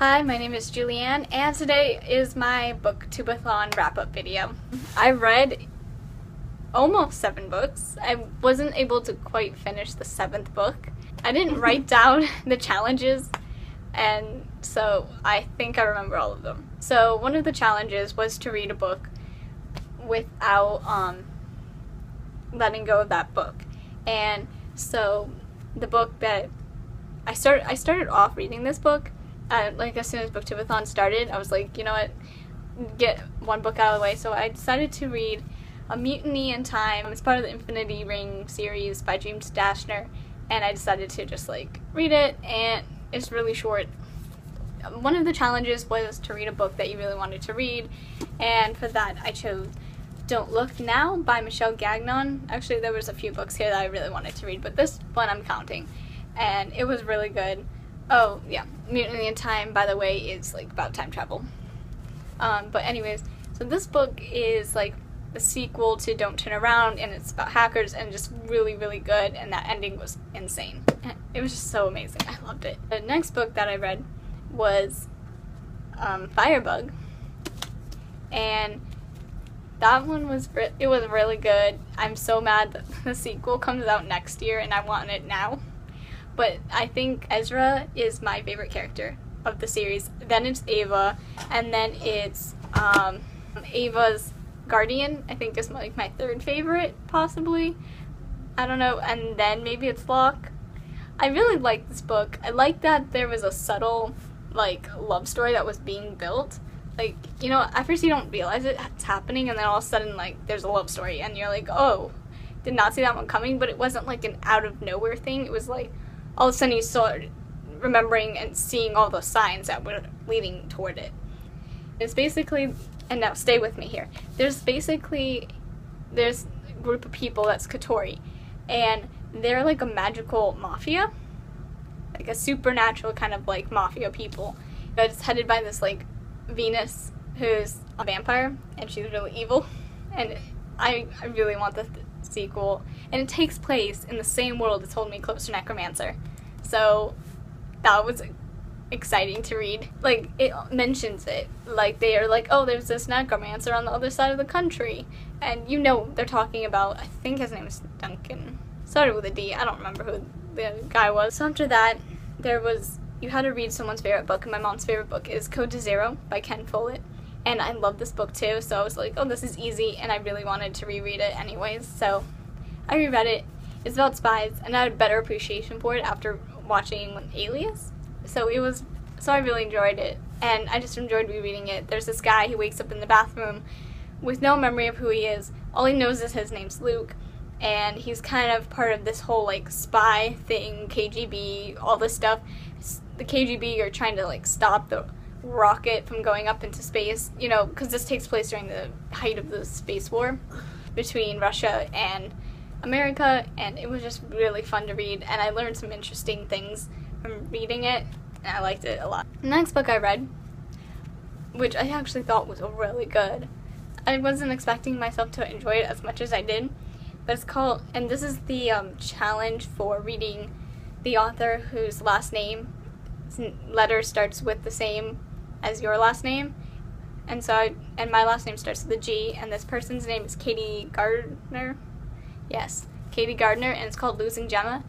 Hi, my name is Julianne, and today is my BookTubeathon Wrap-Up video. I read almost 7 books. I wasn't able to quite finish the 7th book. I didn't write down the challenges, and so I think I remember all of them. So one of the challenges was to read a book without letting go of that book. And so the book that I started off reading this book, like as soon as BookTubeathon started, I was like, you know what, get one book out of the way. So I decided to read A Mutiny in Time. It's part of the Infinity Ring series by James Dashner, and I decided to just like read it, and it's really short. One of the challenges was to read a book that you really wanted to read, and for that I chose Don't Look Now by Michelle Gagnon. Actually, there was a few books here that I really wanted to read, but this one I'm counting, and it was really good. Oh yeah, Mutiny in Time, by the way, is like about time travel. But anyways, so this book is like the sequel to Don't Turn Around, and it's about hackers, and just really, really good, and that ending was insane. It was just so amazing. I loved it. The next book that I read was Firebug, and that one was really good. I'm so mad that the sequel comes out next year, and I want it now. But I think Ezra is my favorite character of the series. Then it's Ava, and then it's Ava's Guardian, I think is like my third favorite, possibly. I don't know. And then maybe it's Locke. I really like this book. I like that there was a subtle like love story that was being built. Like, you know, at first you don't realize it's happening, and then all of a sudden like there's a love story, and you're like, oh, did not see that one coming. But it wasn't like an out of nowhere thing. It was like all of a sudden you started remembering and seeing all the signs that were leading toward it. It's basically, and now stay with me here, there's a group of people that's Katori, and they're like a magical mafia, like a supernatural kind of like mafia people. But it's headed by this like Venus, who's a vampire, and she's really evil, and I really want the sequel, and it takes place in the same world as Hold Me Close to Necromancer, so that was exciting to read. Like, it mentions it, like they are like, oh, there's this necromancer on the other side of the country, and you know they're talking about, I think his name is Duncan, started with a D, I don't remember who the guy was. So after that, you had to read someone's favorite book, and my mom's favorite book is Code to Zero by Ken Follett. And I love this book too, so I was like, oh, this is easy, and I really wanted to reread it anyways, so I reread it. It's about spies, and I had a better appreciation for it after watching Alias, so I really enjoyed it, and I just enjoyed rereading it. There's this guy who wakes up in the bathroom with no memory of who he is. All he knows is his name's Luke, and he's kind of part of this whole like spy thing, KGB, all this stuff. The KGB are trying to like stop the rocket from going up into space, you know, because this takes place during the height of the space war between Russia and America, and it was just really fun to read, and I learned some interesting things from reading it, and I liked it a lot. The next book I read, which I actually thought was really good, I wasn't expecting myself to enjoy it as much as I did, but it's called, and this is the challenge for reading the author whose last name letter starts with the same as your last name, and and my last name starts with a G, and this person's name is Katie Gardner. Yes, Katie Gardner, and it's called Losing Gemma,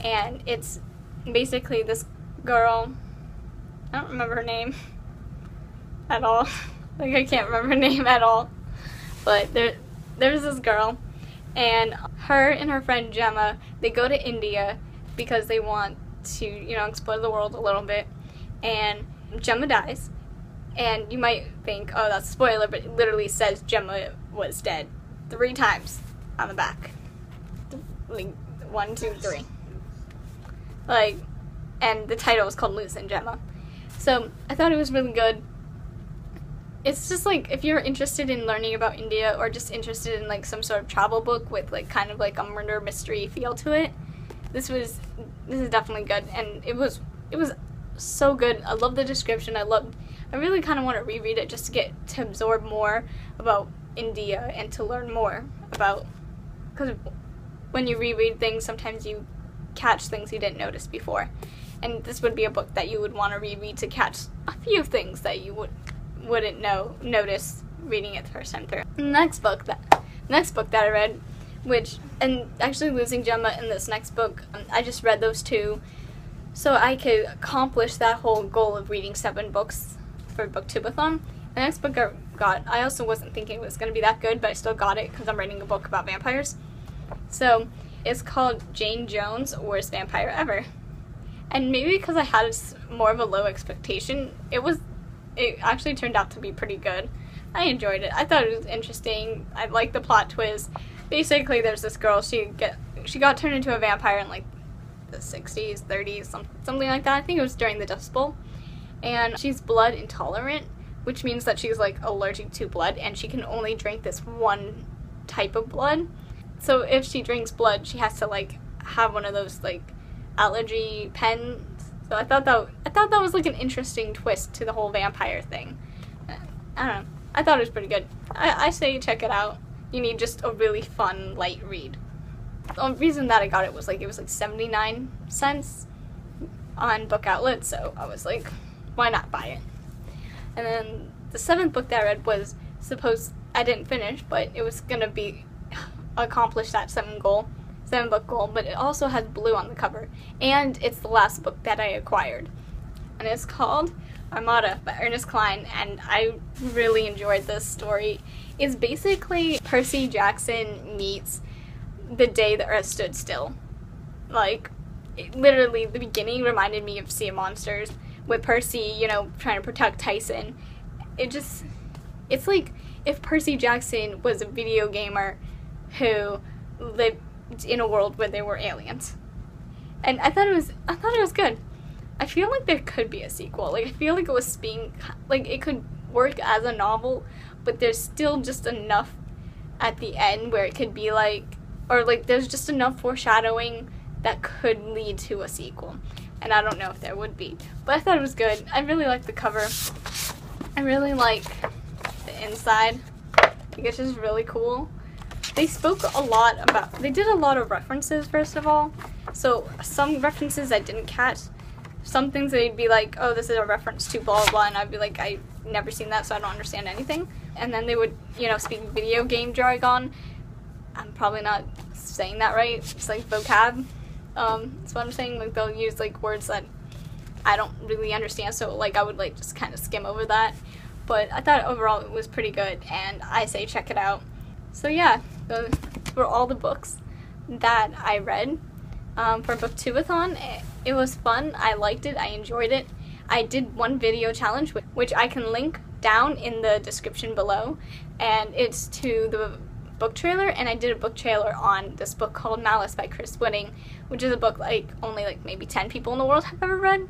and it's basically this girl, I don't remember her name at all, like I can't remember her name at all, but there's this girl, and her and her friend Gemma, they go to India because they want to, you know, explore the world a little bit, and Gemma dies. And you might think, oh, that's a spoiler, but it literally says Gemma was dead 3 times on the back. Like, 1, 2, 3. Like, and the title was called Losing Gemma. So, I thought it was really good. It's just like, if you're interested in learning about India, or just interested in like some sort of travel book with like kind of like a murder mystery feel to it, this is definitely good, and it was so good. I love the description. I really kind of want to reread it just to absorb more about India and to learn more about, because when you reread things, sometimes you catch things you didn't notice before. and this would be a book that you would want to reread to catch a few things that you wouldn't notice reading it the first time through. The next book that I read, and actually losing Gemma in this next book, I just read those two so I could accomplish that whole goal of reading 7 books for BookTubeathon. The next book I got, I also wasn't thinking it was going to be that good, but I still got it because I'm writing a book about vampires. So it's called Jane Jones, Worst Vampire Ever. And maybe because I had more of a low expectation, it actually turned out to be pretty good. I enjoyed it. I thought it was interesting. I liked the plot twist. Basically, there's this girl, she got turned into a vampire in like the 60s, 30s, something like that. I think it was during the Dust Bowl. And she's blood intolerant, which means that she's like allergic to blood, and she can only drink this one type of blood. So if she drinks blood, she has to like have one of those like allergy pens. So I thought that was like an interesting twist to the whole vampire thing. I don't know. I thought it was pretty good. I say check it out. You need just a really fun, light read. The reason that I got it was like, it was like 79 cents on Book Outlet, so I was like, why not buy it? And then the 7th book that I read was I didn't finish, but it was gonna be accomplish that 7-book goal, but it also has blue on the cover, and it's the last book that I acquired, and it's called Armada by Ernest Cline, and I really enjoyed this story. It's basically Percy Jackson meets The Day the Earth Stood Still. Like, literally, the beginning reminded me of Sea of Monsters, with Percy, trying to protect Tyson. It's like if Percy Jackson was a video gamer who lived in a world where there were aliens. And I thought it was good. I feel like there could be a sequel. Like, I feel like it could work as a novel, but there's still just enough at the end where it could be there's just enough foreshadowing that could lead to a sequel. And I don't know if there would be. But I thought it was good. I really liked the cover. I really like the inside. I think it's just really cool. They did a lot of references, first of all. So some references I didn't catch. Some things they'd be like, oh, this is a reference to blah, blah, blah, and I'd be like, I've never seen that, so I don't understand anything. And then they would, speak video game jargon. I'm probably not saying that right. It's like vocab. That's what I'm saying. Like, they'll use like words that I don't really understand, so like I would like just kind of skim over that. But I thought overall it was pretty good, and I say check it out. So yeah, those were all the books that I read for BookTubeathon. It was fun. I liked it. I enjoyed it. I did one video challenge, which I can link down in the description below, and it's to the book trailer, and I did a book trailer on this book called Malice by Chris Whitting, which is a book only maybe 10 people in the world have ever read.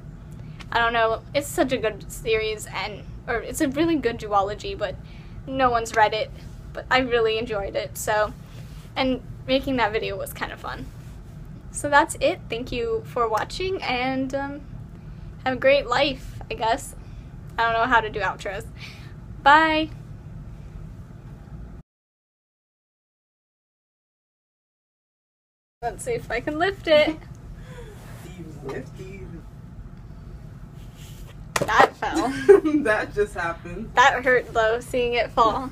I don't know. It's such a good series, or it's a really good duology, but no one's read it. But I really enjoyed it, and making that video was kind of fun. So that's it. Thank you for watching, and have a great life, I guess. I don't know how to do outros. Bye! Let's see if I can lift it. That fell. That just happened. That hurt though, seeing it fall.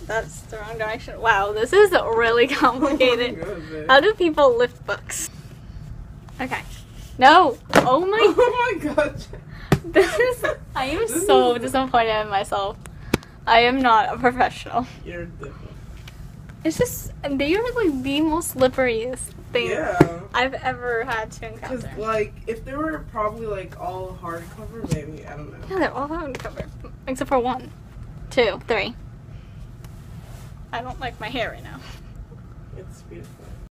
That's the wrong direction. Wow, this is really complicated. Oh, how do people lift books? Okay. No! Oh my god. I am so disappointed in myself. I am not a professional. You're different. It's just, they are like the most slipperiest thing I've ever had to encounter. Because if they were probably all hardcover, maybe, I don't know. Yeah, they're all hardcover. Except for 1, 2, 3. I don't like my hair right now. It's beautiful.